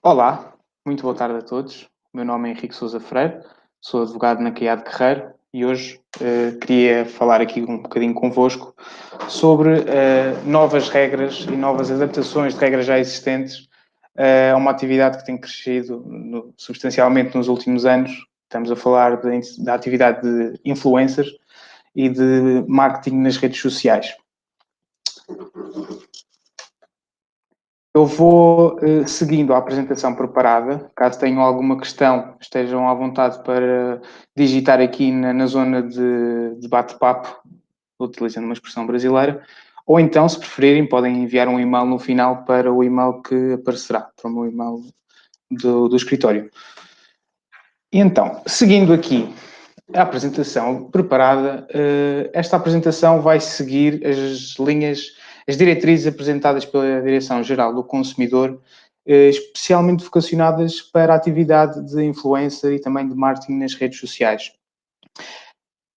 Olá, muito boa tarde a todos. O meu nome é Henrique Sousa Freire, sou advogado na CAIA de Guerreiro e hoje queria falar aqui um bocadinho convosco sobre novas regras e novas adaptações de regras já existentes a uma atividade que tem crescido substancialmente nos últimos anos. Estamos a falar da atividade de influencers e de marketing nas redes sociais. Eu vou seguindo a apresentação preparada. Caso tenham alguma questão, estejam à vontade para digitar aqui na zona de bate-papo, utilizando uma expressão brasileira, ou então, se preferirem, podem enviar um e-mail no final para o e-mail que aparecerá, para o meu e-mail do escritório. E então, seguindo aqui a apresentação preparada, esta apresentação vai seguir as linhas, as diretrizes apresentadas pela Direção-Geral do Consumidor, especialmente vocacionadas para a atividade de influencer e também de marketing nas redes sociais.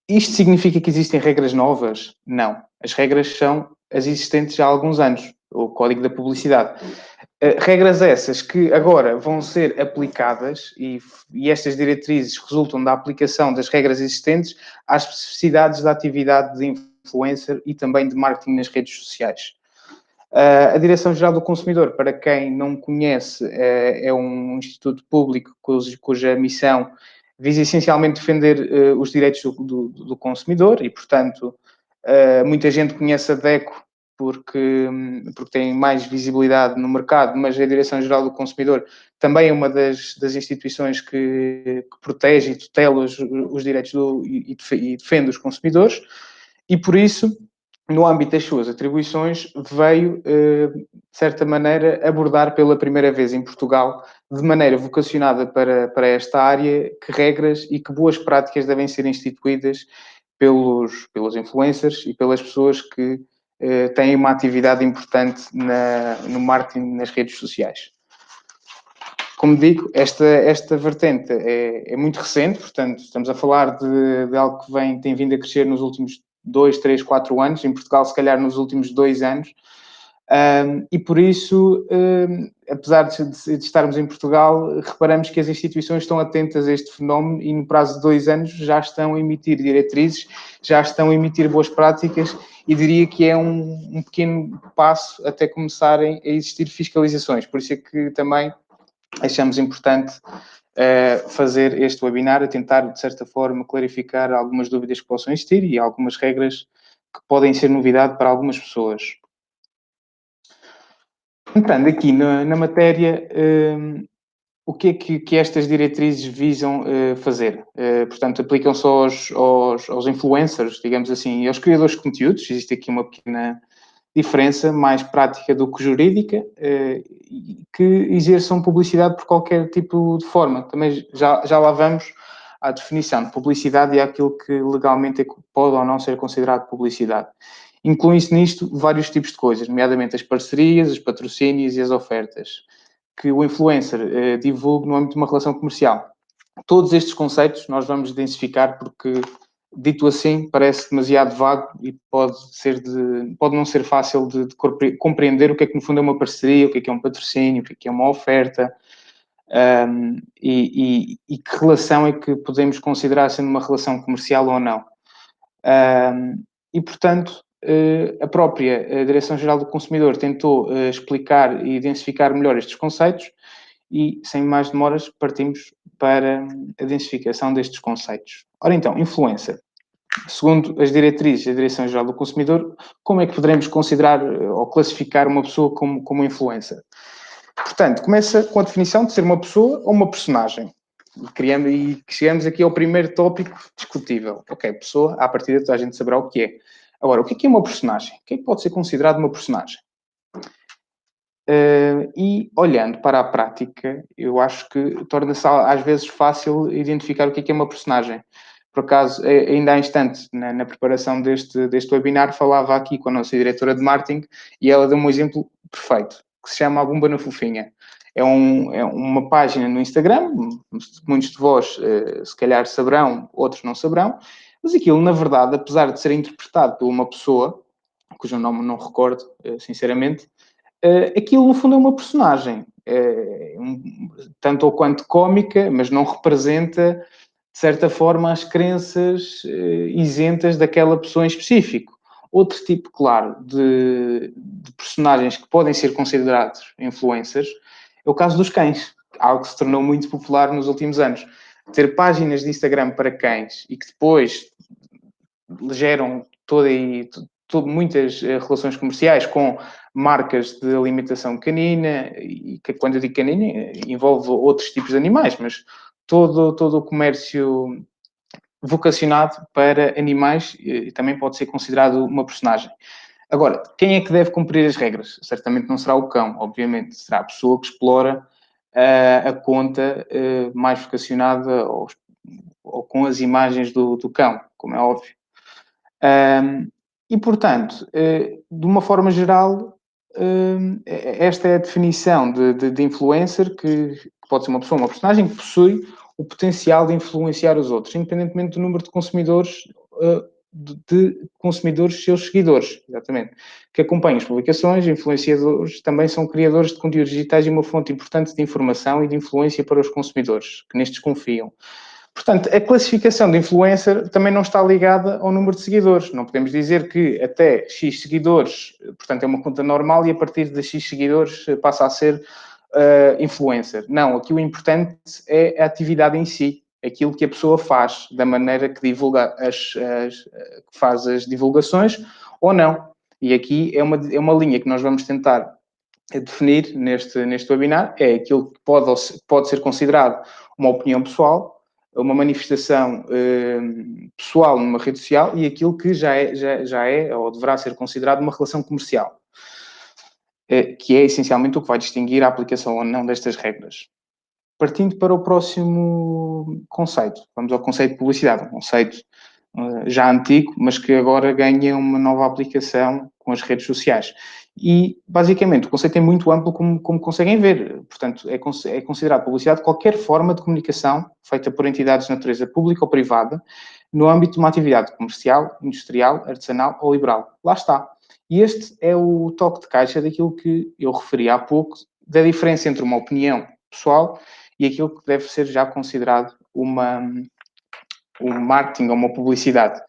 Isto significa que existem regras novas? Não. As regras são as existentes há alguns anos, o Código da Publicidade. Regras essas que agora vão ser aplicadas e estas diretrizes resultam da aplicação das regras existentes às especificidades da atividade de influencer e também de marketing nas redes sociais. A Direção-Geral do Consumidor, para quem não conhece, é um instituto público cuja missão visa essencialmente defender os direitos do consumidor e, portanto, muita gente conhece a DECO porque tem mais visibilidade no mercado, mas a Direção-Geral do Consumidor também é uma das instituições que protege e tutela os direitos e defende os consumidores, e por isso, no âmbito das suas atribuições, veio, de certa maneira, abordar pela primeira vez em Portugal, de maneira vocacionada para esta área, que regras e que boas práticas devem ser instituídas pelos influencers e pelas pessoas que têm uma atividade importante no marketing nas redes sociais. Como digo, esta vertente é muito recente, portanto, estamos a falar de algo que tem vindo a crescer nos últimos 2, 3, 4 anos, em Portugal, se calhar nos últimos 2 anos, e por isso, apesar de estarmos em Portugal, reparamos que as instituições estão atentas a este fenómeno e no prazo de 2 anos já estão a emitir diretrizes, já estão a emitir boas práticas e diria que é um pequeno passo até começarem a existir fiscalizações. Por isso é que também achamos importante fazer este webinar, a tentar, de certa forma, clarificar algumas dúvidas que possam existir e algumas regras que podem ser novidade para algumas pessoas. Entrando aqui na matéria, o que é que estas diretrizes visam fazer? Portanto, aplicam-se aos influencers, digamos assim, e aos criadores de conteúdos. Existe aqui uma pequena diferença, mais prática do que jurídica, que exerçam publicidade por qualquer tipo de forma. Também já lá vamos à definição de publicidade e àquilo que legalmente pode ou não ser considerado publicidade. Incluem-se nisto vários tipos de coisas, nomeadamente as parcerias, os patrocínios e as ofertas, que o influencer divulgue no âmbito de uma relação comercial. Todos estes conceitos nós vamos densificar porque, dito assim, parece demasiado vago e pode não ser fácil de compreender o que é que no fundo é uma parceria, o que é um patrocínio, o que é uma oferta, e que relação é que podemos considerar sendo uma relação comercial ou não. E, portanto, a própria Direção-Geral do Consumidor tentou explicar e densificar melhor estes conceitos e, sem mais demoras, partimos para a densificação destes conceitos. Ora então, influencer. Segundo as diretrizes da Direção-Geral do Consumidor, como é que poderemos considerar ou classificar uma pessoa como influencer? Portanto, começa com a definição de ser uma pessoa ou uma personagem. E chegamos aqui ao primeiro tópico discutível. Ok, pessoa, à partida toda a gente saberá o que é. Agora, o que é uma personagem? O que é que pode ser considerado uma personagem? E olhando para a prática, eu acho que torna-se às vezes fácil identificar o que é uma personagem. Por acaso, ainda há instantes, na preparação deste webinar, falava aqui com a nossa diretora de marketing e ela deu um exemplo perfeito, que se chama A Bomba na Fofinha. É uma página no Instagram, muitos de vós se calhar saberão, outros não saberão, mas aquilo, na verdade, apesar de ser interpretado por uma pessoa, cujo nome não recordo, sinceramente, aquilo no fundo é uma personagem. tanto ou quanto cómica, mas não representa, de certa forma, as crenças isentas daquela pessoa em específico. Outro tipo, claro, de personagens que podem ser considerados influencers é o caso dos cães, algo que se tornou muito popular nos últimos anos. Ter páginas de Instagram para cães e que depois geram muitas relações comerciais com marcas de alimentação canina, e que, quando eu digo canina, envolve outros tipos de animais, mas todo o comércio vocacionado para animais também pode ser considerado uma personagem. Agora, quem é que deve cumprir as regras? Certamente não será o cão, obviamente, será a pessoa que explora a conta mais vocacionada ou com as imagens do cão, como é óbvio. E, portanto, de uma forma geral, esta é a definição de influencer, que pode ser uma pessoa, uma personagem que possui o potencial de influenciar os outros, independentemente do número de consumidores, de consumidores, seus seguidores, exatamente, que acompanham as publicações. Influenciadores também são criadores de conteúdos digitais e uma fonte importante de informação e de influência para os consumidores, que nestes confiam. Portanto, a classificação de influencer também não está ligada ao número de seguidores. Não podemos dizer que até X seguidores, portanto, é uma conta normal e a partir de X seguidores passa a ser influencer. Não, aqui o importante é a atividade em si, aquilo que a pessoa faz, da maneira que divulga que faz as divulgações ou não. E aqui é uma linha que nós vamos tentar definir neste webinar, é aquilo que pode ser considerado uma opinião pessoal, uma manifestação pessoal numa rede social e aquilo que já é ou deverá ser considerado uma relação comercial, que é essencialmente o que vai distinguir a aplicação ou não destas regras. Partindo para o próximo conceito, vamos ao conceito de publicidade, um conceito já antigo, mas que agora ganha uma nova aplicação com as redes sociais. E, basicamente, o conceito é muito amplo, como conseguem ver. Portanto, é considerado publicidade qualquer forma de comunicação feita por entidades de natureza pública ou privada no âmbito de uma atividade comercial, industrial, artesanal ou liberal. Lá está. E este é o toque de caixa daquilo que eu referi há pouco, da diferença entre uma opinião pessoal e aquilo que deve ser já considerado um marketing ou uma publicidade.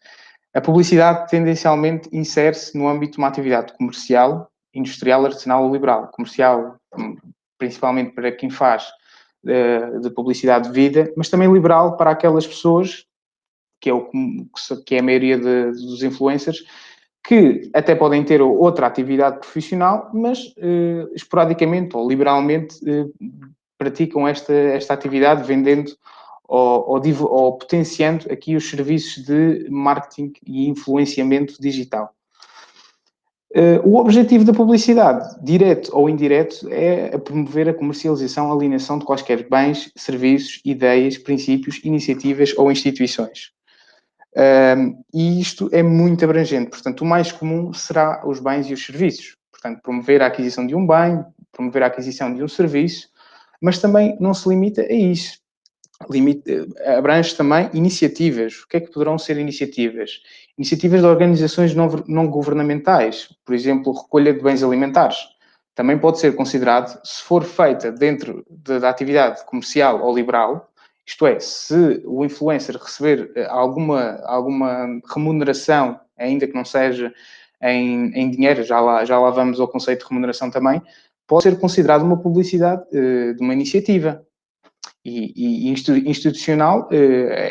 A publicidade tendencialmente insere-se no âmbito de uma atividade comercial, industrial, artesanal ou liberal. Comercial, principalmente para quem faz de publicidade de vida, mas também liberal para aquelas pessoas, que é a maioria dos influencers, que até podem ter outra atividade profissional, mas esporadicamente ou liberalmente praticam esta atividade vendendo ou potenciando aqui os serviços de marketing e influenciamento digital. O objetivo da publicidade, direto ou indireto, é promover a comercialização, a alienação de quaisquer bens, serviços, ideias, princípios, iniciativas ou instituições. E isto é muito abrangente. Portanto, o mais comum será os bens e os serviços. Portanto, promover a aquisição de um bem, promover a aquisição de um serviço, mas também não se limita a isso. Abrange também iniciativas. O que é que poderão ser iniciativas? Iniciativas de organizações não governamentais, por exemplo, recolha de bens alimentares. Também pode ser considerado, se for feita dentro da atividade comercial ou liberal, isto é, se o influencer receber alguma remuneração, ainda que não seja em dinheiro, já lá vamos ao conceito de remuneração também, pode ser considerado uma publicidade de uma iniciativa. E institucional,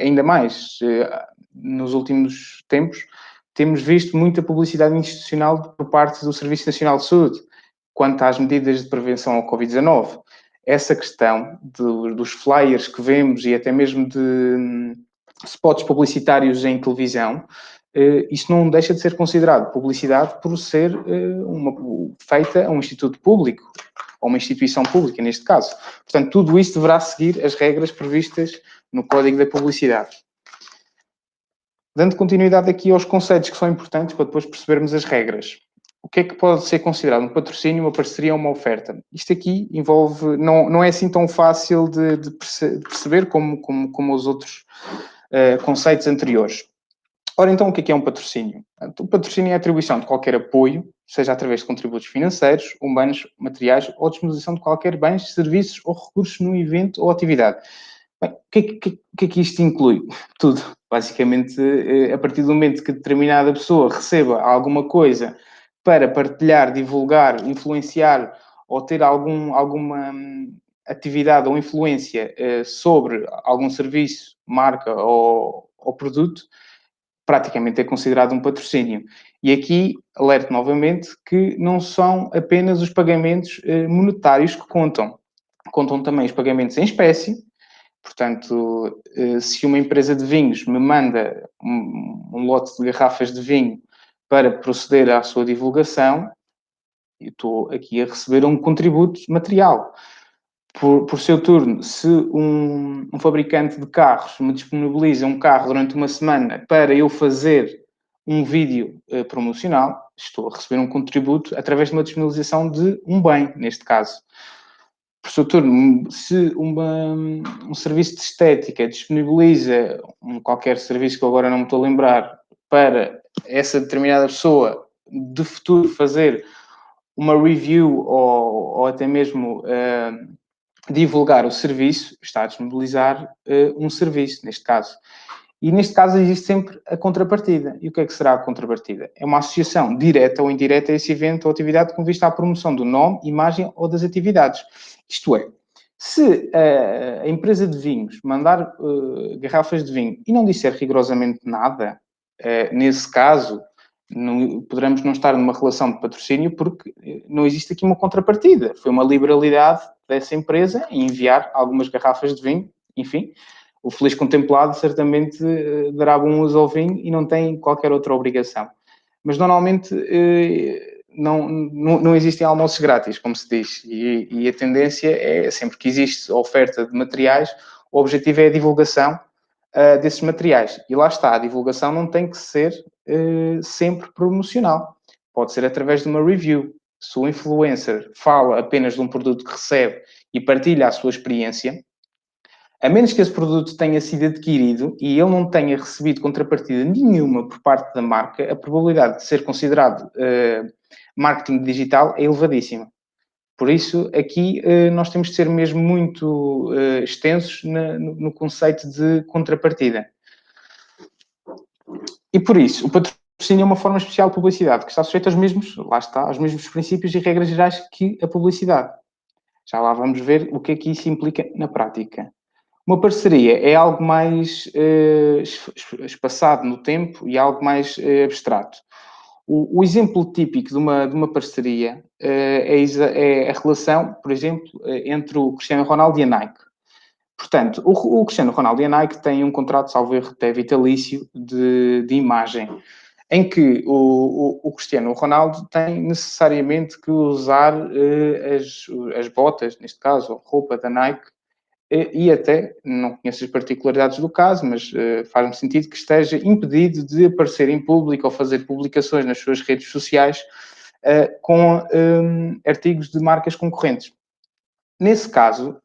ainda mais. Nos últimos tempos, temos visto muita publicidade institucional por parte do Serviço Nacional de Saúde quanto às medidas de prevenção ao Covid-19. Essa questão dos flyers que vemos e até mesmo de spots publicitários em televisão, isso não deixa de ser considerado publicidade por ser feita a um instituto público, ou uma instituição pública, neste caso. Portanto, tudo isso deverá seguir as regras previstas no Código da Publicidade. Dando continuidade aqui aos conceitos que são importantes para depois percebermos as regras. O que é que pode ser considerado um patrocínio, uma parceria ou uma oferta? Isto aqui envolve, não é assim tão fácil de perceber como os outros conceitos anteriores. Ora, então, o que é um patrocínio? O patrocínio é a atribuição de qualquer apoio seja através de contributos financeiros, humanos, materiais ou disponibilização de qualquer bens, serviços ou recursos no evento ou atividade. Bem, o que é que isto inclui? Tudo. Basicamente, a partir do momento que determinada pessoa receba alguma coisa para partilhar, divulgar, influenciar ou ter alguma atividade ou influência sobre algum serviço, marca ou produto, praticamente é considerado um patrocínio. E aqui alerto novamente que não são apenas os pagamentos monetários que contam. Contam também os pagamentos em espécie. Portanto, se uma empresa de vinhos me manda um lote de garrafas de vinho para proceder à sua divulgação, eu estou aqui a receber um contributo material. Por seu turno, se um fabricante de carros me disponibiliza um carro durante uma semana para eu fazer um vídeo promocional, estou a receber um contributo através de uma disponibilização de um bem, neste caso. Por seu turno, se um serviço de estética disponibiliza qualquer serviço que eu agora não me estou a lembrar para essa determinada pessoa de futuro fazer uma review ou até mesmo divulgar o serviço, está a disponibilizar um serviço, neste caso. E neste caso existe sempre a contrapartida. E o que é que será a contrapartida? É uma associação direta ou indireta a esse evento ou atividade com vista à promoção do nome, imagem ou das atividades. Isto é, se a empresa de vinhos mandar garrafas de vinho e não disser rigorosamente nada, nesse caso, poderemos não estar numa relação de patrocínio porque não existe aqui uma contrapartida. Foi uma liberalidade dessa empresa em enviar algumas garrafas de vinho, enfim. O feliz contemplado certamente dará bom uso ao vinho e não tem qualquer outra obrigação. Mas normalmente não existem almoços grátis, como se diz, e a tendência é, sempre que existe oferta de materiais, o objetivo é a divulgação desses materiais. E lá está, a divulgação não tem que ser sempre promocional. Pode ser através de uma review. Se o influencer fala apenas de um produto que recebe e partilha a sua experiência, a menos que esse produto tenha sido adquirido e ele não tenha recebido contrapartida nenhuma por parte da marca, a probabilidade de ser considerado marketing digital é elevadíssima. Por isso, aqui nós temos de ser mesmo muito extensos no conceito de contrapartida. E por isso, o patrocínio é uma forma especial de publicidade que está sujeita aos mesmos, lá está, aos mesmos princípios e regras gerais que a publicidade. Já lá vamos ver o que é que isso implica na prática. Uma parceria é algo mais espaçado no tempo e algo mais abstrato. O exemplo típico de uma parceria é a relação, por exemplo, entre o Cristiano Ronaldo e a Nike. Portanto, o Cristiano Ronaldo e a Nike têm um contrato, salvo erro, até vitalício de imagem, em que o Cristiano Ronaldo tem necessariamente que usar as botas, neste caso, a roupa da Nike, e até, não conheço as particularidades do caso, mas faz-me sentido que esteja impedido de aparecer em público ou fazer publicações nas suas redes sociais com artigos de marcas concorrentes. Nesse caso,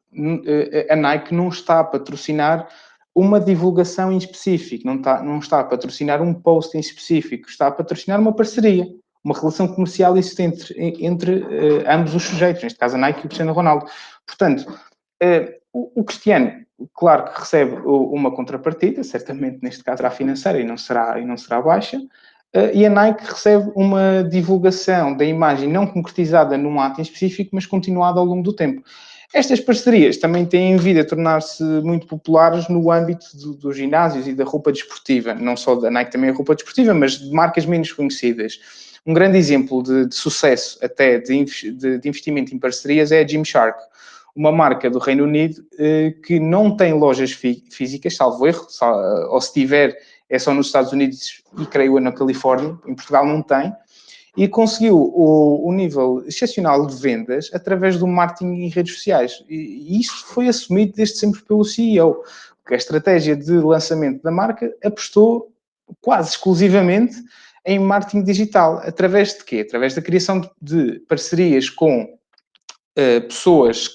a Nike não está a patrocinar uma divulgação em específico, não está a patrocinar um post em específico, está a patrocinar uma parceria, uma relação comercial existente entre ambos os sujeitos, neste caso a Nike e o Cristiano Ronaldo. Portanto, o Cristiano, claro que recebe uma contrapartida, certamente neste caso será financeira e não será baixa, e a Nike recebe uma divulgação da imagem não concretizada num ato em específico, mas continuada ao longo do tempo. Estas parcerias também têm vindo a tornar-se muito populares no âmbito dos ginásios e da roupa desportiva, não só da Nike, também a roupa desportiva, mas de marcas menos conhecidas. Um grande exemplo de sucesso até de investimento em parcerias é a Gymshark, uma marca do Reino Unido que não tem lojas físicas, salvo erro, ou se tiver é só nos Estados Unidos e creio na Califórnia, em Portugal não tem, e conseguiu o nível excepcional de vendas através do marketing em redes sociais. E isso foi assumido desde sempre pelo CEO, porque a estratégia de lançamento da marca apostou quase exclusivamente em marketing digital. Através de quê? Através da criação de parcerias com pessoas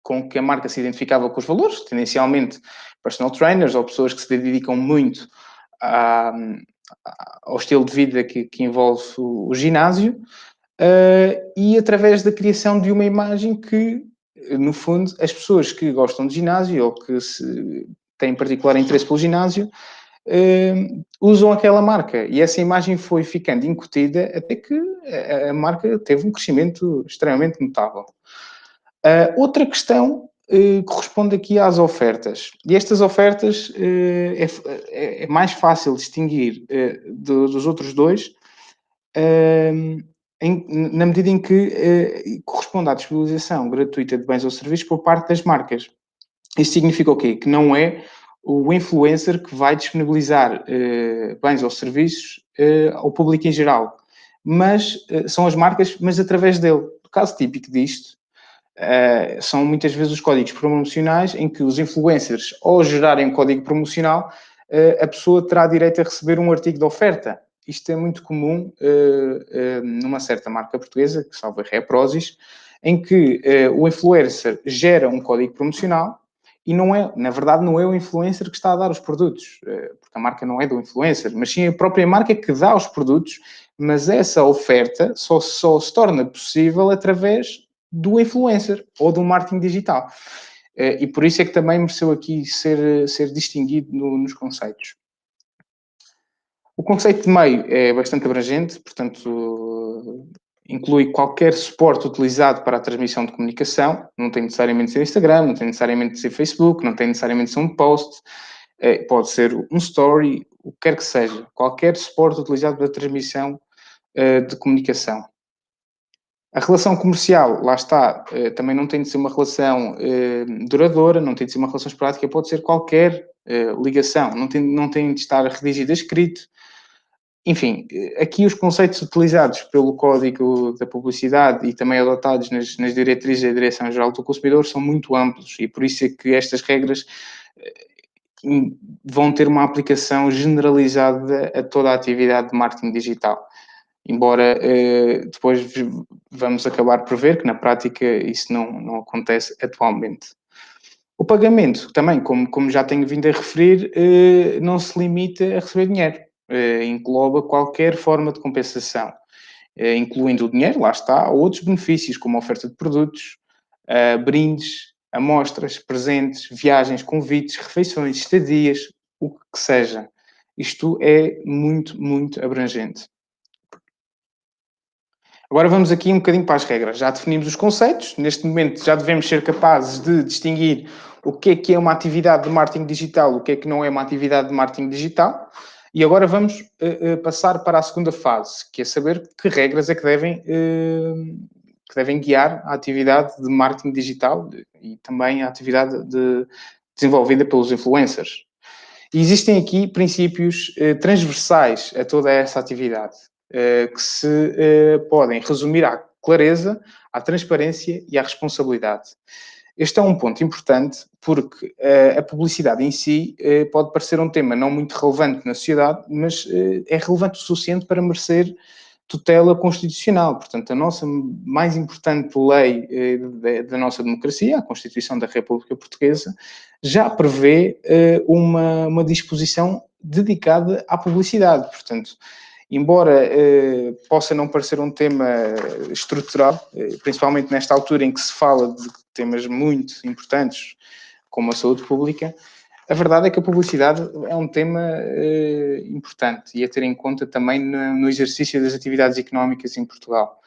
com que a marca se identificava com os valores, tendencialmente personal trainers ou pessoas que se dedicam muito ao estilo de vida que envolve o ginásio, e através da criação de uma imagem que, no fundo, as pessoas que gostam de ginásio ou que têm particular interesse pelo ginásio usam aquela marca. E essa imagem foi ficando incutida até que a marca teve um crescimento extremamente notável. Outra questão corresponde aqui às ofertas. E estas ofertas é mais fácil distinguir dos outros dois, na medida em que corresponde à disponibilização gratuita de bens ou serviços por parte das marcas. Isso significa o quê? Que não é o influencer que vai disponibilizar bens ou serviços ao público em geral, mas são as marcas, mas através dele. O caso típico disto são muitas vezes os códigos promocionais em que os influencers, ao gerarem um código promocional, a pessoa terá direito a receber um artigo de oferta. Isto é muito comum numa certa marca portuguesa, que salvo é a Prozis, em que o influencer gera um código promocional e não é, na verdade, não é o influencer que está a dar os produtos, porque a marca não é do influencer, mas sim a própria marca que dá os produtos, mas essa oferta só se torna possível através do influencer ou do marketing digital. E por isso é que também mereceu aqui ser distinguido nos conceitos. O conceito de meio é bastante abrangente, portanto, inclui qualquer suporte utilizado para a transmissão de comunicação. Não tem necessariamente de ser Instagram, não tem necessariamente de ser Facebook, não tem necessariamente de ser um post, pode ser um story, o que quer que seja. Qualquer suporte utilizado para a transmissão de comunicação. A relação comercial, lá está, também não tem de ser uma relação duradoura, não tem de ser uma relação esporádica, pode ser qualquer ligação, não tem de estar redigida escrito. Enfim, aqui os conceitos utilizados pelo Código da Publicidade e também adotados nas diretrizes da Direção-Geral do Consumidor são muito amplos e por isso é que estas regras vão ter uma aplicação generalizada a toda a atividade de marketing digital. Embora depois vamos acabar por ver que na prática isso não acontece atualmente. O pagamento também, como já tenho vindo a referir, não se limita a receber dinheiro. Engloba qualquer forma de compensação, incluindo o dinheiro, lá está, ou outros benefícios, como a oferta de produtos, brindes, amostras, presentes, viagens, convites, refeições, estadias, o que seja. Isto é muito, muito abrangente. Agora vamos aqui um bocadinho para as regras. Já definimos os conceitos. Neste momento já devemos ser capazes de distinguir o que é uma atividade de marketing digital, o que não é uma atividade de marketing digital. E agora vamos passar para a segunda fase, que é saber que regras é que devem guiar a atividade de marketing digital e também a atividade desenvolvida pelos influencers. E existem aqui princípios transversais a toda essa atividade, que se podem resumir à clareza, à transparência e à responsabilidade. Este é um ponto importante porque a publicidade em si pode parecer um tema não muito relevante na sociedade, mas é relevante o suficiente para merecer tutela constitucional. Portanto, a nossa mais importante lei da nossa democracia, a Constituição da República Portuguesa, já prevê uma disposição dedicada à publicidade. Portanto, embora possa não parecer um tema estrutural, principalmente nesta altura em que se fala de temas muito importantes, como a saúde pública, a verdade é que a publicidade é um tema importante e a ter em conta também no exercício das atividades económicas em Portugal.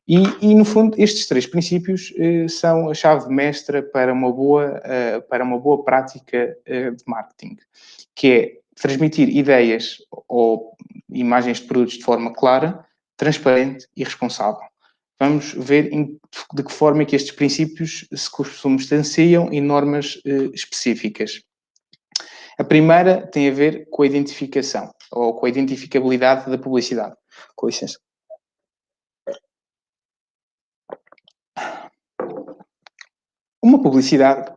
E no fundo, estes três princípios são a chave mestra para uma boa prática de marketing, que é transmitir ideias ou imagens de produtos de forma clara, transparente e responsável. Vamos ver de que forma é que estes princípios se substanciam em normas específicas. A primeira tem a ver com a identificação, ou com a identificabilidade da publicidade. Com licença. Uma publicidade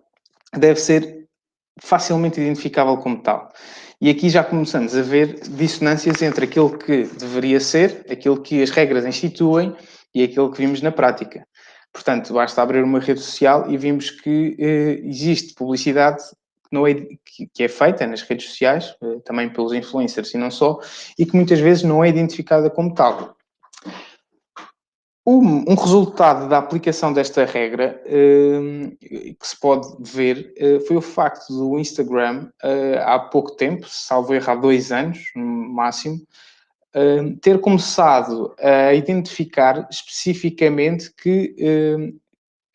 deve ser facilmente identificável como tal. E aqui já começamos a ver dissonâncias entre aquilo que deveria ser, aquilo que as regras instituem e aquilo que vimos na prática. Portanto, basta abrir uma rede social e vimos que existe publicidade não é, que é feita nas redes sociais, também pelos influencers e não só, e que muitas vezes não é identificada como tal. Um resultado da aplicação desta regra, que se pode ver, foi o facto do Instagram, há pouco tempo, salvo erro há 2 anos, no máximo, ter começado a identificar especificamente que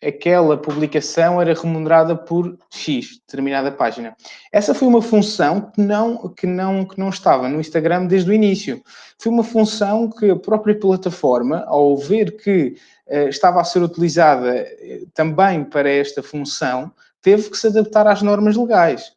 aquela publicação era remunerada por X, determinada página. Essa foi uma função que não estava no Instagram desde o início. Foi uma função que a própria plataforma, ao ver que estava a ser utilizada também para esta função, teve que se adaptar às normas legais.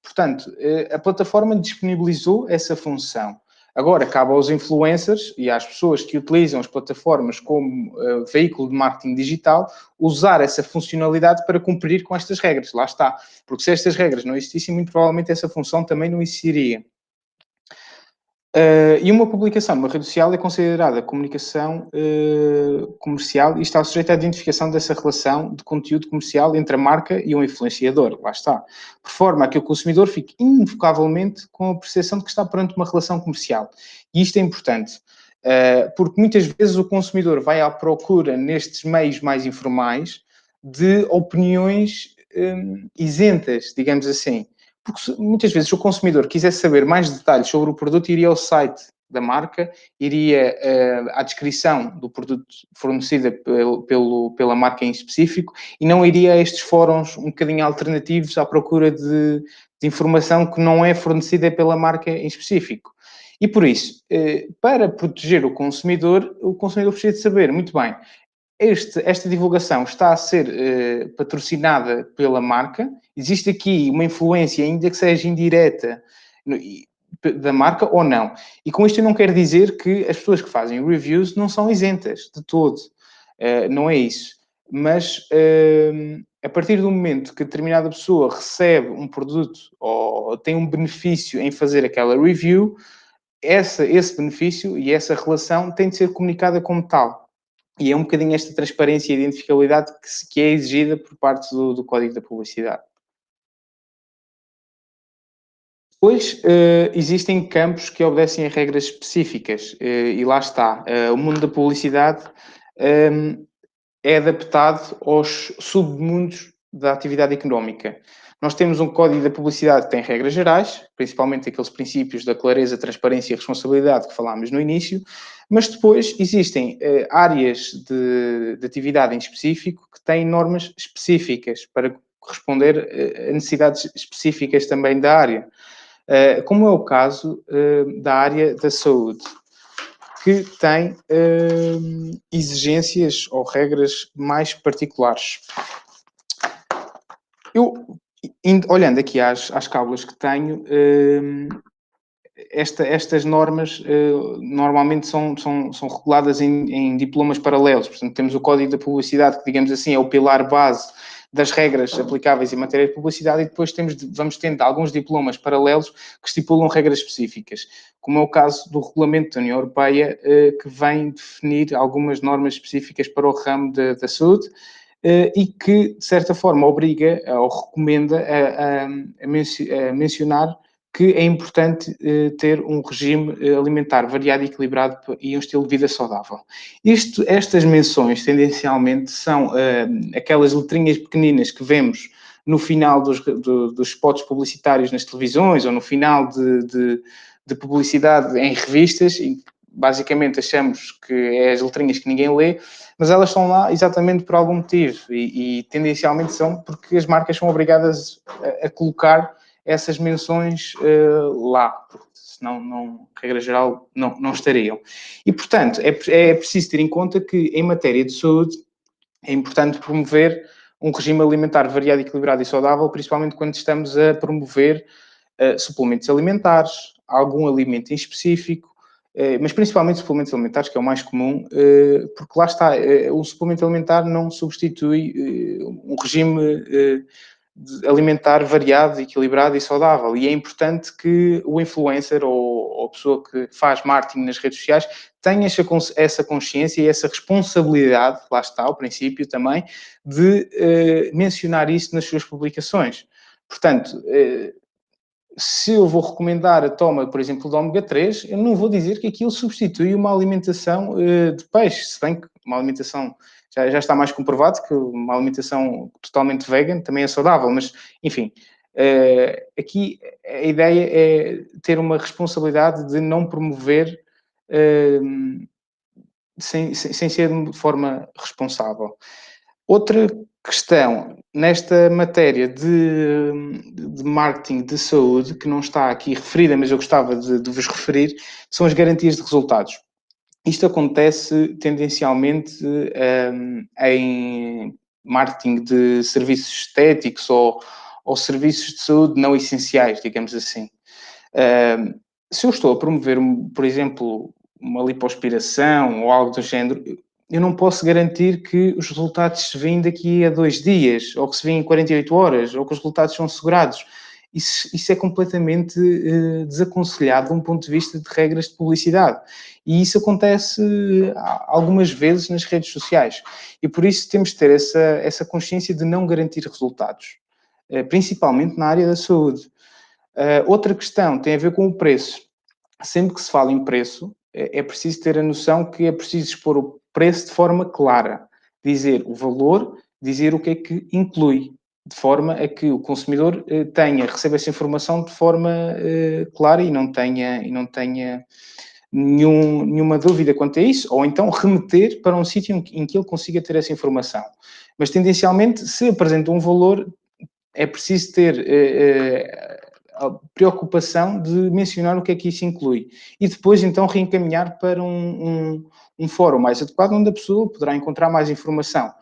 Portanto, a plataforma disponibilizou essa função. Agora, cabe aos influencers e às pessoas que utilizam as plataformas como veículo de marketing digital usar essa funcionalidade para cumprir com estas regras. Lá está. Porque se estas regras não existissem, muito provavelmente essa função também não existiria. E uma publicação numa rede social é considerada comunicação comercial e está sujeita à identificação dessa relação de conteúdo comercial entre a marca e o influenciador. Lá está. Por forma a que o consumidor fique inevocavelmente com a percepção de que está perante uma relação comercial. E isto é importante, porque muitas vezes o consumidor vai à procura nestes meios mais informais de opiniões isentas, digamos assim. Porque muitas vezes, se o consumidor quiser saber mais detalhes sobre o produto, iria ao site da marca, iria à descrição do produto fornecida pela marca em específico e não iria a estes fóruns um bocadinho alternativos à procura de informação que não é fornecida pela marca em específico. E por isso, para proteger o consumidor precisa de saber, muito bem, esta divulgação está a ser patrocinada pela marca. Existe aqui uma influência, ainda que seja indireta, da marca ou não. E com isto eu não quero dizer que as pessoas que fazem reviews não são isentas, de todo. Não é isso. Mas a partir do momento que determinada pessoa recebe um produto ou tem um benefício em fazer aquela review, esse benefício e essa relação tem de ser comunicada como tal. E é um bocadinho esta transparência e identificabilidade que é exigida por parte do Código da Publicidade. Depois, existem campos que obedecem a regras específicas, e lá está. O mundo da publicidade é adaptado aos submundos da atividade económica. Nós temos um Código da Publicidade que tem regras gerais, principalmente aqueles princípios da clareza, transparência e responsabilidade que falámos no início, mas depois existem áreas de atividade em específico que têm normas específicas para responder a necessidades específicas também da área, como é o caso da área da saúde, que tem exigências ou regras mais particulares. Eu, olhando aqui às cábulas que tenho, estas normas normalmente são reguladas em diplomas paralelos. Portanto, temos o Código da Publicidade, que, digamos assim, é o pilar base das regras aplicáveis em matéria de publicidade, e depois vamos tendo alguns diplomas paralelos que estipulam regras específicas, como é o caso do Regulamento da União Europeia, que vem definir algumas normas específicas para o ramo da saúde, e que, de certa forma, obriga ou recomenda a mencionar que é importante ter um regime alimentar variado e equilibrado e um estilo de vida saudável. Estas menções, tendencialmente, são aquelas letrinhas pequeninas que vemos no final dos spots publicitários nas televisões ou no final de publicidade em revistas, e basicamente achamos que é as letrinhas que ninguém lê, mas elas estão lá exatamente por algum motivo e tendencialmente são porque as marcas são obrigadas a colocar essas menções lá, porque senão, regra geral, não estariam. E, portanto, é preciso ter em conta que, em matéria de saúde, é importante promover um regime alimentar variado, equilibrado e saudável, principalmente quando estamos a promover suplementos alimentares, algum alimento em específico, mas principalmente suplementos alimentares, que é o mais comum, porque lá está, o suplemento alimentar não substitui um regime alimentar variado, equilibrado e saudável. E é importante que o influencer ou a pessoa que faz marketing nas redes sociais tenha essa consciência e essa responsabilidade, lá está o princípio também, de mencionar isso nas suas publicações. Portanto, se eu vou recomendar a toma, por exemplo, de ômega 3, eu não vou dizer que aquilo substitui uma alimentação de peixe, se bem que uma alimentação já está mais comprovado que uma alimentação totalmente vegan também é saudável, mas, enfim, aqui a ideia é ter uma responsabilidade de não promover sem ser de forma responsável. Outra questão, nesta matéria de marketing de saúde, que não está aqui referida, mas eu gostava de vos referir, são as garantias de resultados. Isto acontece tendencialmente em marketing de serviços estéticos ou serviços de saúde não essenciais, digamos assim. Se eu estou a promover, por exemplo, uma lipoaspiração ou algo do género, eu não posso garantir que os resultados se vêm daqui a 2 dias, ou que se vêm em 48 horas, ou que os resultados são assegurados. Isso é completamente desaconselhado de um ponto de vista de regras de publicidade. E isso acontece algumas vezes nas redes sociais. E por isso temos de ter essa consciência de não garantir resultados, principalmente na área da saúde. Outra questão tem a ver com o preço. Sempre que se fala em preço, é preciso ter a noção que é preciso expor o preço de forma clara. Dizer o valor, dizer o que é que inclui, de forma a que o consumidor receba essa informação de forma clara e não tenha nenhuma dúvida quanto a isso, ou então remeter para um sítio em que ele consiga ter essa informação. Mas, tendencialmente, se apresenta um valor, é preciso ter a preocupação de mencionar o que é que isso inclui. E depois, então, reencaminhar para um fórum mais adequado, onde a pessoa poderá encontrar mais informação.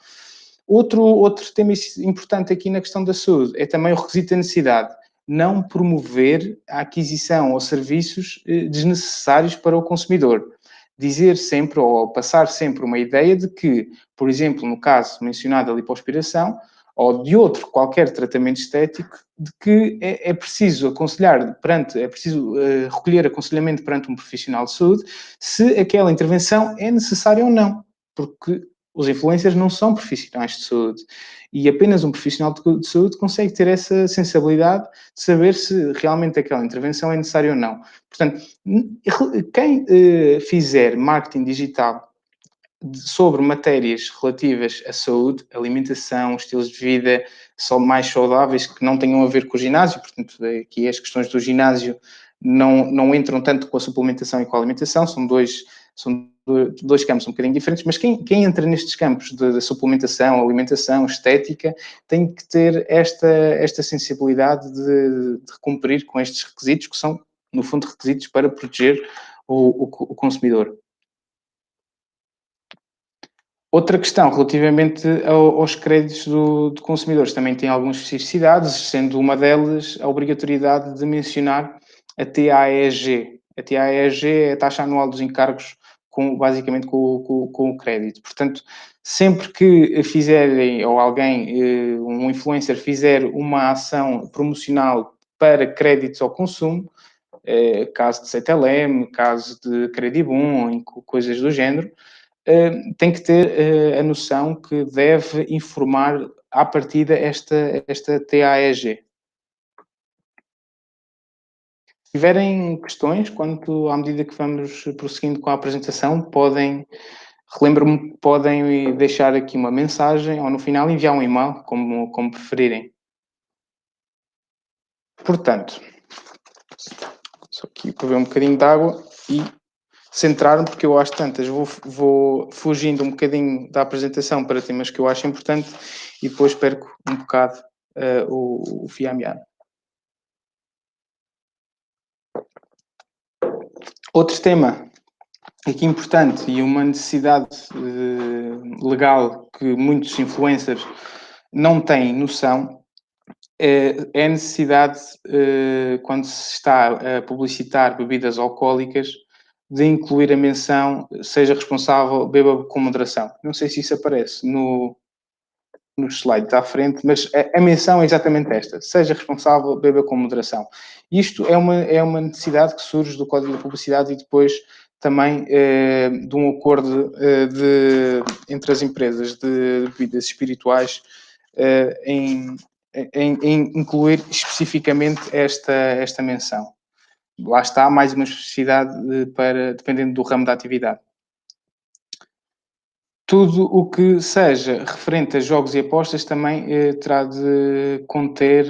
Outro tema importante aqui na questão da saúde é também o requisito da necessidade. Não promover a aquisição ou serviços desnecessários para o consumidor. Dizer sempre, ou passar sempre uma ideia de que, por exemplo, no caso mencionado da lipoaspiração, ou de outro qualquer tratamento estético, de que é preciso recolher aconselhamento perante um profissional de saúde se aquela intervenção é necessária ou não, porque os influencers não são profissionais de saúde e apenas um profissional de saúde consegue ter essa sensibilidade de saber se realmente aquela intervenção é necessária ou não. Portanto, quem fizer marketing digital sobre matérias relativas à saúde, alimentação, estilos de vida são mais saudáveis que não tenham a ver com o ginásio, portanto, aqui as questões do ginásio não entram tanto com a suplementação e com a alimentação, são dois campos um bocadinho diferentes, mas quem entra nestes campos de suplementação, alimentação, estética, tem que ter esta sensibilidade de cumprir com estes requisitos, que são, no fundo, requisitos para proteger o consumidor. Outra questão, relativamente aos créditos de consumidores, também tem algumas especificidades, sendo uma delas a obrigatoriedade de mencionar a TAEG. A TAEG é a taxa anual dos encargos, basicamente com o crédito. Portanto, sempre que fizerem, ou alguém, um influencer, fizer uma ação promocional para créditos ao consumo, caso de CTLM, caso de Credibon, coisas do género, tem que ter a noção que deve informar à partida esta TAEG. Se tiverem questões quanto à medida que vamos prosseguindo com a apresentação, relembro-me que podem deixar aqui uma mensagem ou no final enviar um e-mail, como preferirem. Portanto, só aqui para beber um bocadinho de água e centrar-me, porque eu acho tantas, vou fugindo um bocadinho da apresentação para temas que eu acho importante e depois perco um bocado o fio à meada. Outro tema aqui importante e uma necessidade legal que muitos influencers não têm noção é a necessidade, quando se está a publicitar bebidas alcoólicas, de incluir a menção seja responsável, beba com moderação. Não sei se isso aparece nos slides à frente, mas a menção é exatamente esta: seja responsável, beba com moderação. Isto é uma necessidade que surge do Código da Publicidade e depois também de um acordo entre as empresas de bebidas espirituais em incluir especificamente esta menção. Lá está, mais uma especificidade dependendo do ramo da atividade. Tudo o que seja referente a jogos e apostas também terá de conter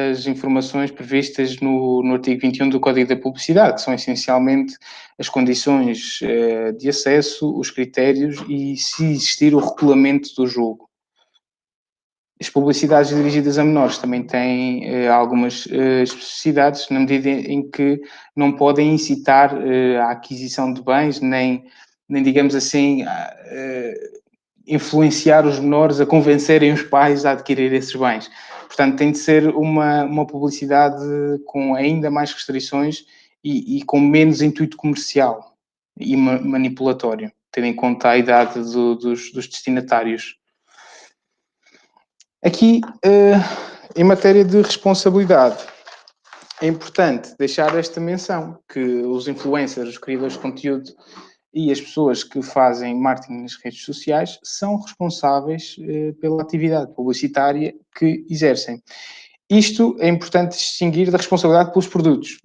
as informações previstas no artigo 21 do Código da Publicidade, que são essencialmente as condições de acesso, os critérios e, se existir, o regulamento do jogo. As publicidades dirigidas a menores também têm algumas especificidades, na medida em que não podem incitar a aquisição de bens, nem digamos assim, influenciar os menores a convencerem os pais a adquirir esses bens. Portanto, tem de ser uma publicidade com ainda mais restrições e com menos intuito comercial e manipulatório, tendo em conta a idade dos destinatários. Aqui, em matéria de responsabilidade, é importante deixar esta menção, que os influencers, os criadores de conteúdo e as pessoas que fazem marketing nas redes sociais são responsáveis pela atividade publicitária que exercem. Isto é importante distinguir da responsabilidade pelos produtos.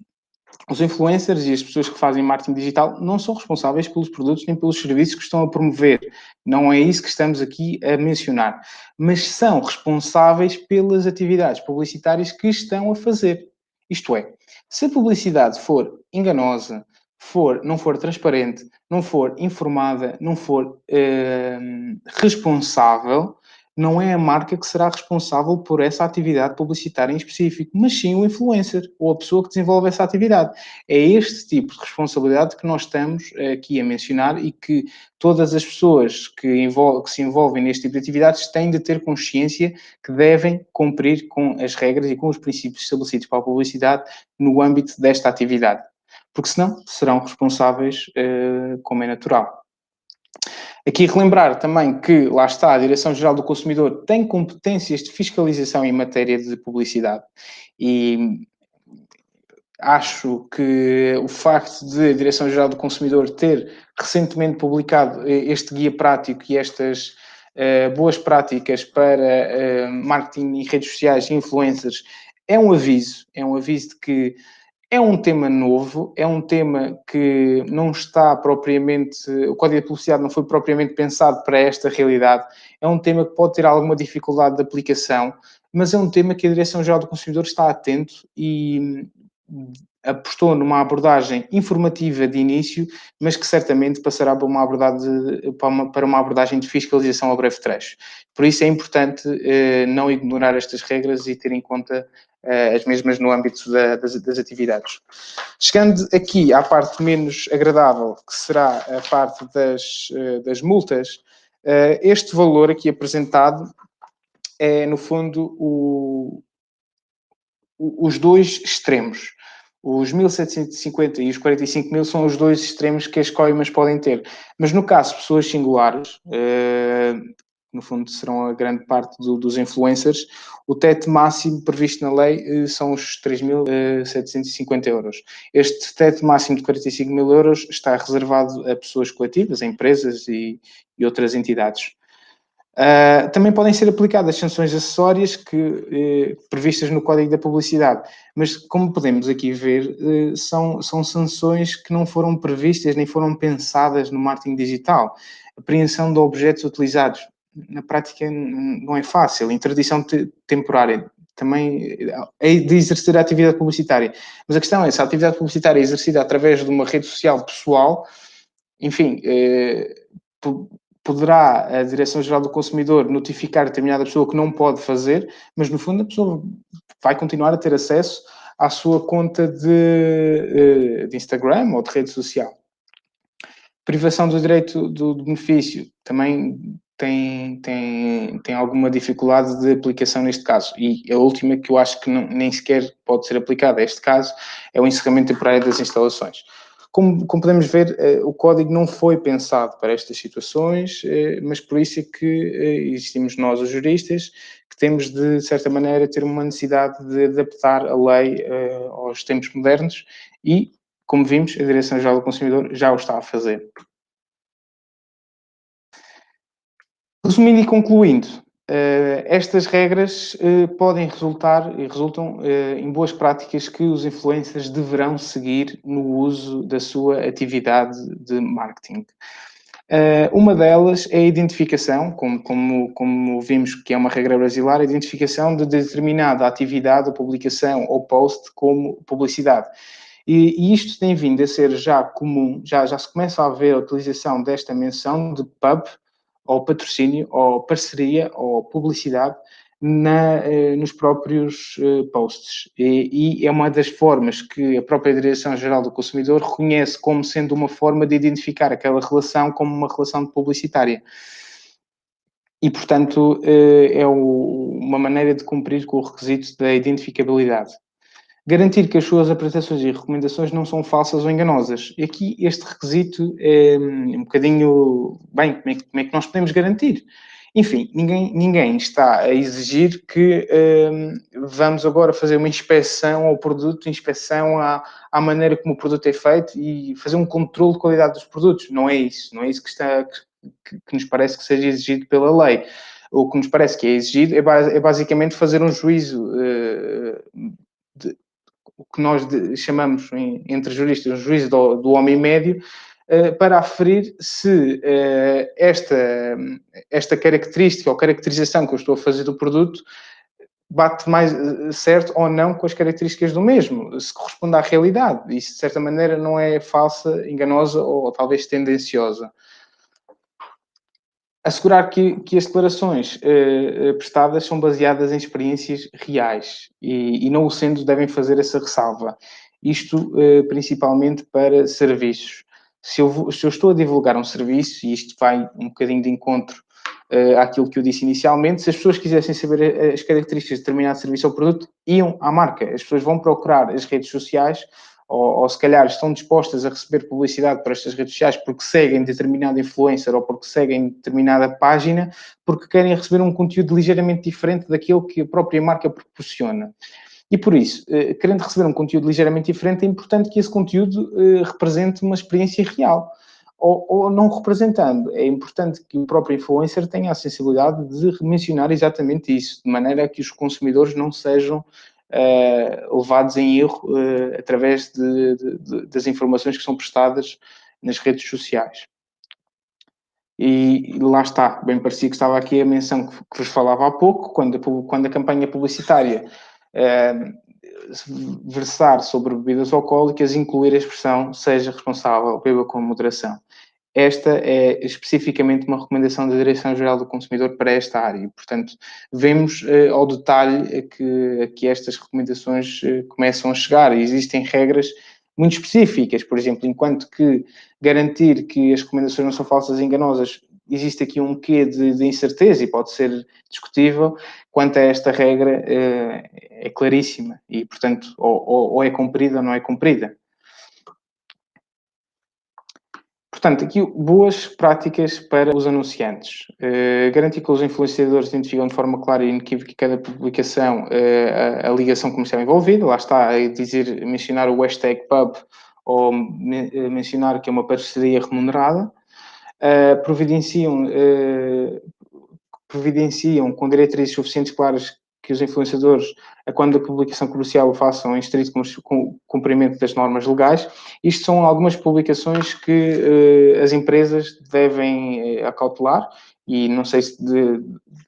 Os influencers e as pessoas que fazem marketing digital não são responsáveis pelos produtos nem pelos serviços que estão a promover. Não é isso que estamos aqui a mencionar. Mas são responsáveis pelas atividades publicitárias que estão a fazer. Isto é, se a publicidade for enganosa, não for transparente, não for informada, não for responsável, não é a marca que será responsável por essa atividade publicitária em específico, mas sim o influencer ou a pessoa que desenvolve essa atividade. É este tipo de responsabilidade que nós estamos aqui a mencionar e que todas as pessoas que se envolvem neste tipo de atividades têm de ter consciência que devem cumprir com as regras e com os princípios estabelecidos para a publicidade no âmbito desta atividade. Porque senão serão responsáveis como é natural. Aqui relembrar também que, lá está, a Direção-Geral do Consumidor tem competências de fiscalização em matéria de publicidade e acho que o facto de a Direção-Geral do Consumidor ter recentemente publicado este guia prático e estas boas práticas para marketing e redes sociais e influencers é um aviso de que é um tema novo, é um tema que não está propriamente... O Código de Publicidade não foi propriamente pensado para esta realidade. É um tema que pode ter alguma dificuldade de aplicação, mas é um tema que a Direção-Geral do Consumidor está atento e apostou numa abordagem informativa de início, mas que certamente passará para uma abordagem de fiscalização a breve trecho. Por isso é importante não ignorar estas regras e ter em conta as mesmas no âmbito das atividades. Chegando aqui à parte menos agradável, que será a parte das multas, este valor aqui apresentado é, no fundo, os dois extremos. Os 1.750 e os 45.000 são os dois extremos que as coimas podem ter. Mas no caso de pessoas singulares, no fundo serão a grande parte dos influencers, o teto máximo previsto na lei são os 3.750 euros. Este teto máximo de 45.000 euros está reservado a pessoas coletivas, a empresas e outras entidades. Também podem ser aplicadas sanções acessórias previstas no Código da Publicidade, mas como podemos aqui ver, são sanções que não foram previstas nem foram pensadas no marketing digital. Apreensão de objetos utilizados, na prática não é fácil. Interdição temporária, também é de exercer a atividade publicitária. Mas a questão é, se a atividade publicitária é exercida através de uma rede social pessoal, enfim, poderá a Direção-Geral do Consumidor notificar determinada pessoa que não pode fazer, mas no fundo a pessoa vai continuar a ter acesso à sua conta de Instagram ou de rede social. Privação do direito do benefício também tem alguma dificuldade de aplicação neste caso. E a última que eu acho que nem sequer pode ser aplicada a este caso é o encerramento temporário das instalações. Como podemos ver, o código não foi pensado para estas situações, mas por isso é que existimos nós, os juristas, que temos de certa maneira ter uma necessidade de adaptar a lei aos tempos modernos e, como vimos, a Direção-Geral do Consumidor já o está a fazer. Resumindo e concluindo, Estas regras podem resultar e resultam em boas práticas que os influencers deverão seguir no uso da sua atividade de marketing. Uma delas é a identificação, como vimos que é uma regra brasileira, a identificação de determinada atividade ou publicação ou post como publicidade. E isto tem vindo a ser já comum, já se começa a ver a utilização desta menção de pub, ou patrocínio, ou parceria, ou publicidade, nos próprios posts. E é uma das formas que a própria Direção-Geral do Consumidor reconhece como sendo uma forma de identificar aquela relação como uma relação publicitária. E, portanto, é uma maneira de cumprir com o requisito da identificabilidade. Garantir que as suas apresentações e recomendações não são falsas ou enganosas. E aqui este requisito é um bocadinho... Bem, como é que nós podemos garantir? Enfim, ninguém está a exigir que vamos agora fazer uma inspeção ao produto, inspeção à maneira como o produto é feito e fazer um controle de qualidade dos produtos. Não é isso que nos parece que seja exigido pela lei. O que nos parece que é exigido é basicamente fazer um juízo o que nós chamamos, entre juristas, um juízo do homem médio, para aferir se esta característica ou caracterização que eu estou a fazer do produto bate mais certo ou não com as características do mesmo, se corresponde à realidade. Isso, de certa maneira, não é falsa, enganosa ou talvez tendenciosa. Assegurar que as declarações prestadas são baseadas em experiências reais e não o sendo, devem fazer essa ressalva. Isto principalmente para serviços. Se eu estou a divulgar um serviço, e isto vai um bocadinho de encontro àquilo que eu disse inicialmente, se as pessoas quisessem saber as características de determinado serviço ou produto, iam à marca. As pessoas vão procurar as redes sociais ou se calhar estão dispostas a receber publicidade por estas redes sociais porque seguem determinado influencer ou porque seguem determinada página, porque querem receber um conteúdo ligeiramente diferente daquilo que a própria marca proporciona. E por isso, querendo receber um conteúdo ligeiramente diferente, é importante que esse conteúdo represente uma experiência real. Ou não representando, é importante que o próprio influencer tenha a sensibilidade de mencionar exatamente isso, de maneira a que os consumidores não sejam levados em erro através das informações que são prestadas nas redes sociais. E lá está, bem parecia que estava aqui a menção que vos falava há pouco, quando a campanha publicitária versar sobre bebidas alcoólicas, incluir a expressão seja responsável, beba com moderação. Esta é especificamente uma recomendação da Direção-Geral do Consumidor para esta área. Portanto, vemos ao detalhe que estas recomendações começam a chegar. E existem regras muito específicas. Por exemplo, enquanto que garantir que as recomendações não são falsas e enganosas, existe aqui um quê de incerteza e pode ser discutível. Quanto a esta regra, é claríssima. E, portanto, ou é cumprida ou não é cumprida. Portanto, aqui boas práticas para os anunciantes. Garantir que os influenciadores identificam de forma clara e inequívoca cada publicação a ligação comercial envolvida. Lá está a dizer, mencionar o hashtag pub ou mencionar que é uma parceria remunerada. Providenciam com diretrizes suficientes claras que os influenciadores, quando a publicação comercial o façam em estrito cumprimento das normas legais. Isto são algumas publicações que as empresas devem acautelar e não sei se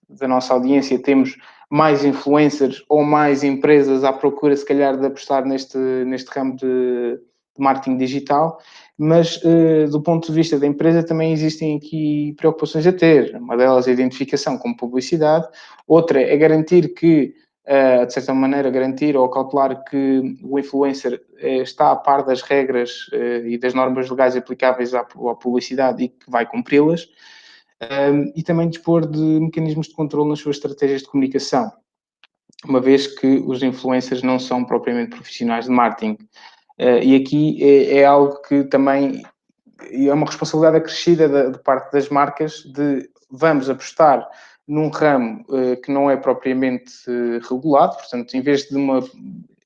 da nossa audiência temos mais influencers ou mais empresas à procura, se calhar, de apostar neste ramo de marketing digital, mas do ponto de vista da empresa também existem aqui preocupações a ter. Uma delas é a identificação como publicidade, outra é garantir que, de certa maneira, garantir ou cautelar que o influencer está a par das regras e das normas legais aplicáveis à publicidade e que vai cumpri-las, e também dispor de mecanismos de controle nas suas estratégias de comunicação, uma vez que os influencers não são propriamente profissionais de marketing. E aqui é algo que também é uma responsabilidade acrescida de parte das marcas de vamos apostar num ramo que não é propriamente regulado, portanto, em vez de uma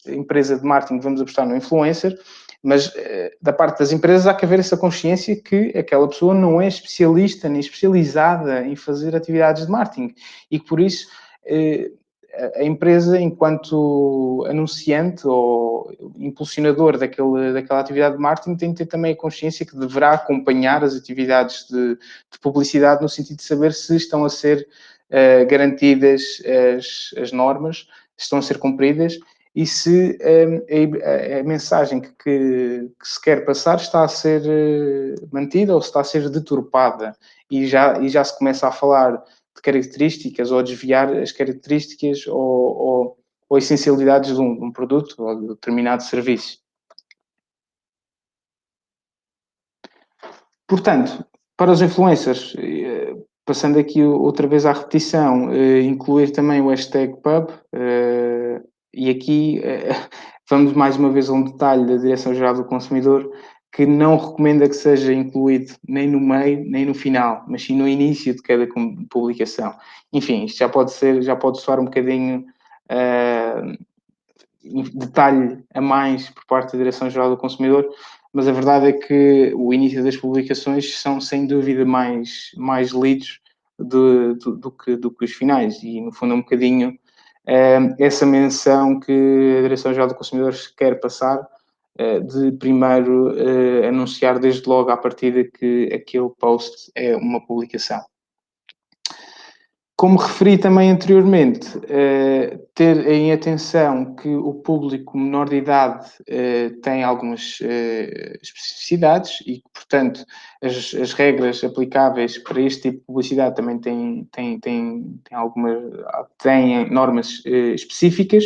empresa de marketing, vamos apostar no influencer, Mas da parte das empresas há que haver essa consciência que aquela pessoa não é especialista nem especializada em fazer atividades de marketing e que por isso a empresa, enquanto anunciante ou impulsionador daquela atividade de marketing, tem que ter também a consciência que deverá acompanhar as atividades de publicidade no sentido de saber se estão a ser garantidas as normas, se estão a ser cumpridas e se a mensagem que se quer passar está a ser mantida ou se está a ser deturpada. E já se começa a falar de características ou desviar as características ou essencialidades de um produto ou de determinado serviço. Portanto, para os influencers, passando aqui outra vez à repetição, incluir também o hashtag pub, e aqui vamos mais uma vez a um detalhe da Direção-Geral do Consumidor, que não recomenda que seja incluído nem no meio, nem no final, mas sim no início de cada publicação. Enfim, isto já pode soar um bocadinho detalhe a mais por parte da Direção-Geral do Consumidor, mas a verdade é que o início das publicações são, sem dúvida, mais lidos do que os finais, e no fundo é um bocadinho essa menção que a Direção-Geral do Consumidor quer passar, de primeiro anunciar desde logo à partida que aquele post é uma publicação. Como referi também anteriormente, ter em atenção que o público menor de idade tem algumas especificidades e que, portanto, as regras aplicáveis para este tipo de publicidade também têm normas específicas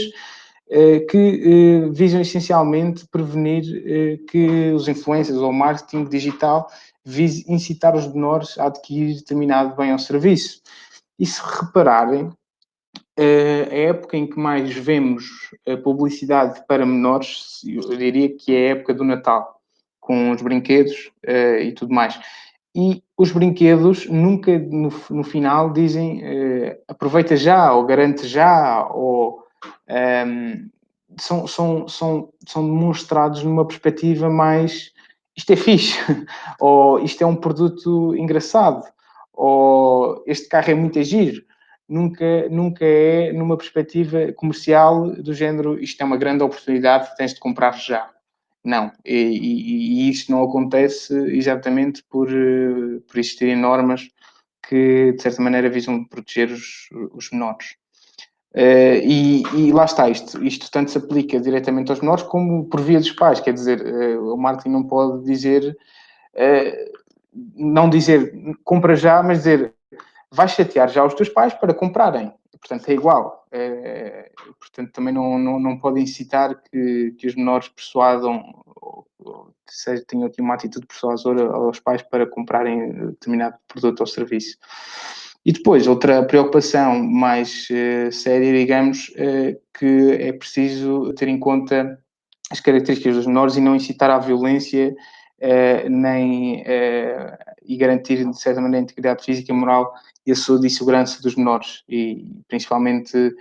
que visam essencialmente prevenir que os influencers ou o marketing digital vise incitar os menores a adquirir determinado bem ou serviço. E se repararem, a época em que mais vemos a publicidade para menores, eu diria que é a época do Natal, com os brinquedos e tudo mais. E os brinquedos nunca no final dizem aproveita já, ou garante já, ou são demonstrados numa perspectiva mais isto é fixe, ou isto é um produto engraçado, ou este carro é muito giro. Nunca é numa perspectiva comercial do género isto é uma grande oportunidade, tens de comprar já. Não, e isto não acontece exatamente por existirem normas que, de certa maneira, visam proteger os menores. E lá está, isto tanto se aplica diretamente aos menores como por via dos pais, quer dizer, o marketing não pode dizer, não dizer compra já, mas dizer vais chatear já os teus pais para comprarem. Portanto, é igual. Portanto, também não pode incitar que os menores persuadam ou tenham aqui uma atitude persuasora aos pais para comprarem determinado produto ou serviço. E depois, outra preocupação mais séria, digamos, que é preciso ter em conta as características dos menores e não incitar à violência e garantir, de certa maneira, a integridade física e moral e a saúde e segurança dos menores, e principalmente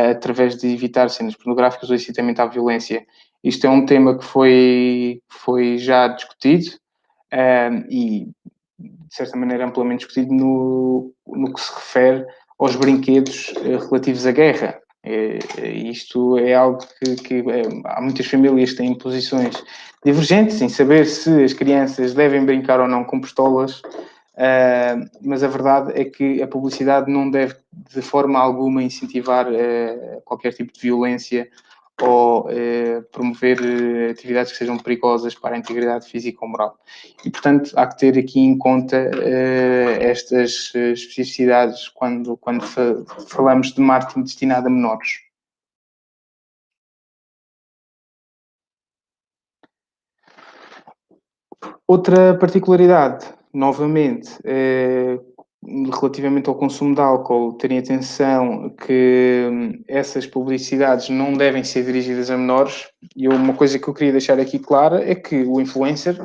através de evitar cenas pornográficas ou incitamento à violência. Isto é um tema que foi já discutido e, de certa maneira, amplamente discutido no que se refere aos brinquedos relativos à guerra. Isto é algo que há muitas famílias que têm posições divergentes em saber se as crianças devem brincar ou não com pistolas, mas a verdade é que a publicidade não deve de forma alguma incentivar qualquer tipo de violência ou promover atividades que sejam perigosas para a integridade física ou moral. E, portanto, há que ter aqui em conta estas especificidades quando falamos de marketing destinado a menores. Outra particularidade, novamente, relativamente ao consumo de álcool, terem atenção que essas publicidades não devem ser dirigidas a menores. E uma coisa que eu queria deixar aqui clara é que o influencer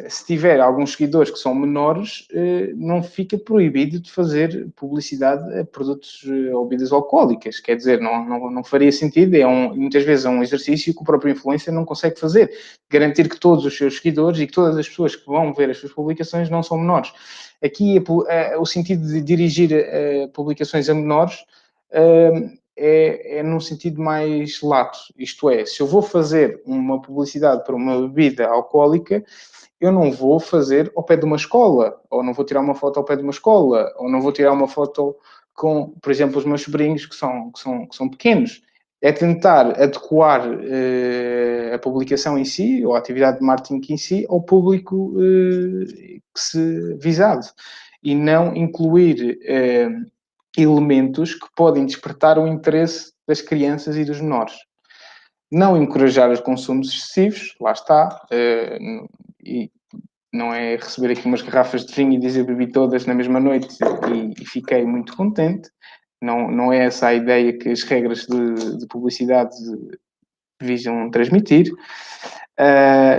se tiver alguns seguidores que são menores, não fica proibido de fazer publicidade a produtos ou bebidas alcoólicas. Quer dizer, não faria sentido. Muitas vezes é um exercício que o próprio influencer não consegue fazer. Garantir que todos os seus seguidores e que todas as pessoas que vão ver as suas publicações não são menores. Aqui, o sentido de dirigir publicações a menores é num sentido mais lato. Isto é, se eu vou fazer uma publicidade para uma bebida alcoólica, eu não vou fazer ao pé de uma escola, ou não vou tirar uma foto ao pé de uma escola, ou não vou tirar uma foto com, por exemplo, os meus sobrinhos que são pequenos. É tentar adequar a publicação em si, ou a atividade de marketing em si, ao público que se visado. E não incluir elementos que podem despertar o interesse das crianças e dos menores. Não encorajar os consumos excessivos, lá está, e não é receber aqui umas garrafas de vinho e dizer bebi todas na mesma noite e fiquei muito contente. Não é essa a ideia que as regras de publicidade visam transmitir.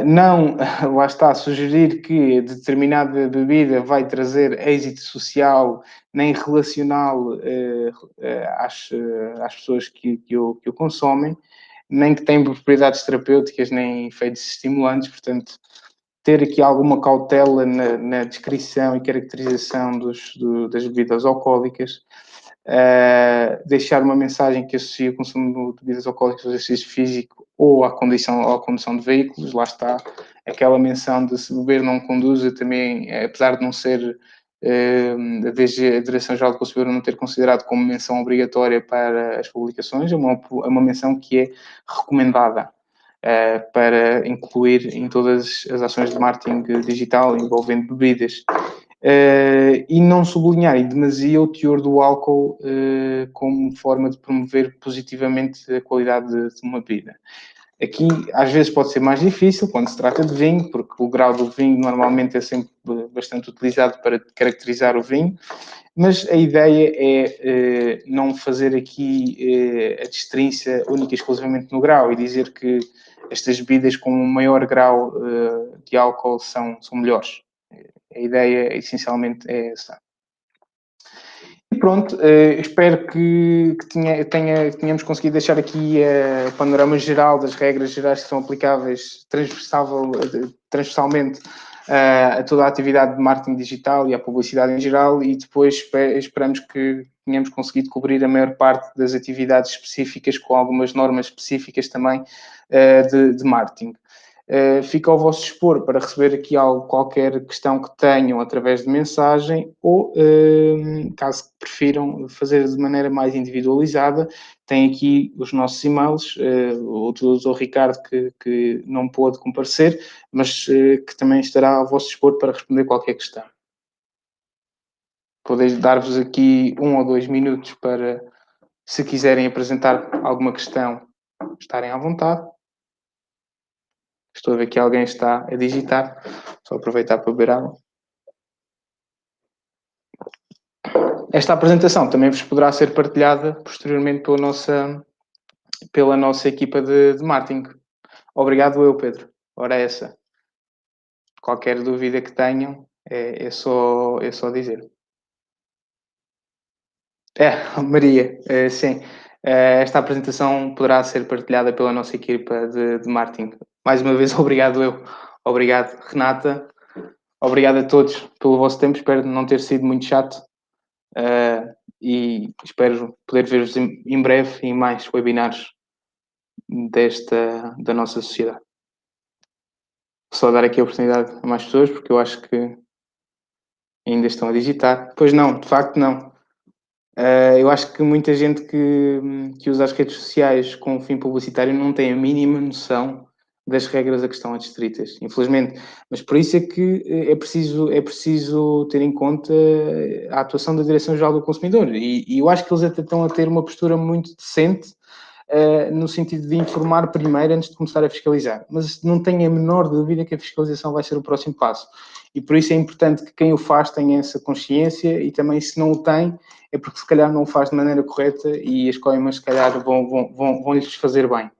Não, lá está, sugerir que determinada bebida vai trazer êxito social nem relacional às pessoas que o consomem, nem que têm propriedades terapêuticas, nem efeitos estimulantes. Portanto, ter aqui alguma cautela na descrição e caracterização das bebidas alcoólicas, deixar uma mensagem que associa o consumo de bebidas alcoólicas ao exercício físico ou à condução de veículos. Lá está aquela menção de se beber não conduza, também, apesar de não ser a Direção-Geral do Consumidor não ter considerado como menção obrigatória para as publicações, é uma menção que é recomendada para incluir em todas as ações de marketing digital envolvendo bebidas. E não sublinhar em demasia o teor do álcool como forma de promover positivamente a qualidade de uma bebida. Aqui, às vezes, pode ser mais difícil quando se trata de vinho, porque o grau do vinho normalmente é sempre bastante utilizado para caracterizar o vinho, mas a ideia é não fazer aqui a destrinça única e exclusivamente no grau e dizer que estas bebidas com um maior grau de álcool são melhores. A ideia, essencialmente, é essa. E pronto, espero que tenhamos conseguido deixar aqui o panorama geral das regras gerais que são aplicáveis transversalmente a toda a atividade de marketing digital e à publicidade em geral, e depois esperamos que tenhamos conseguido cobrir a maior parte das atividades específicas com algumas normas específicas também de marketing. Fica ao vosso dispor para receber aqui qualquer questão que tenham através de mensagem ou, caso prefiram fazer de maneira mais individualizada, tem aqui os nossos e-mails, o do Dr. Ricardo que não pôde comparecer, mas que também estará ao vosso dispor para responder qualquer questão. Podeis dar-vos aqui 1 ou 2 minutos para, se quiserem apresentar alguma questão, estarem à vontade. Estou a ver que alguém está a digitar. Só aproveitar para beber água. Esta apresentação também vos poderá ser partilhada posteriormente pela nossa equipa de marketing. Obrigado eu, Pedro. Ora essa. Qualquer dúvida que tenham, é só dizer. Maria, sim. Esta apresentação poderá ser partilhada pela nossa equipa de marketing. Mais uma vez, obrigado eu. Obrigado, Renata. Obrigado a todos pelo vosso tempo. Espero não ter sido muito chato. E espero poder ver-vos em breve em mais webinars da nossa sociedade. Só dar aqui a oportunidade a mais pessoas, porque eu acho que ainda estão a digitar. Pois não, de facto não. Eu acho que muita gente que usa as redes sociais com fim publicitário não tem a mínima noção das regras a que estão adstritas, infelizmente. Mas por isso é que é preciso ter em conta a atuação da Direção-Geral do Consumidor. E eu acho que eles até estão a ter uma postura muito decente no sentido de informar primeiro antes de começar a fiscalizar. Mas não tenho a menor dúvida que a fiscalização vai ser o próximo passo. E por isso é importante que quem o faz tenha essa consciência e também, se não o tem, é porque se calhar não o faz de maneira correta e as coimas, se calhar, vão lhes fazer bem.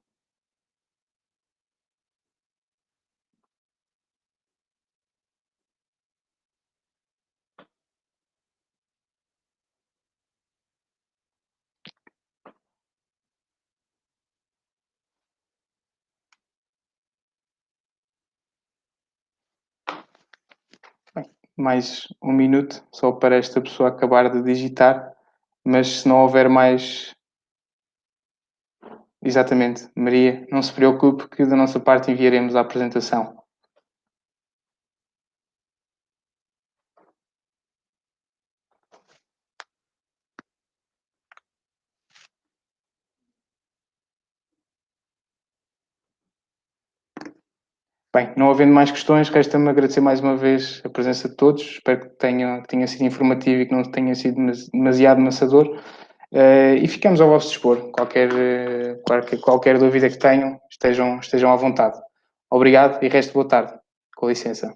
mais um minuto, só para esta pessoa acabar de digitar, mas se não houver mais... Exatamente, Maria, não se preocupe que da nossa parte enviaremos a apresentação. Bem, não havendo mais questões, resta-me agradecer mais uma vez a presença de todos. Espero que tenha sido informativo e que não tenha sido demasiado maçador. E ficamos ao vosso dispor. Qualquer dúvida que tenham, estejam à vontade. Obrigado e resto boa tarde. Com licença.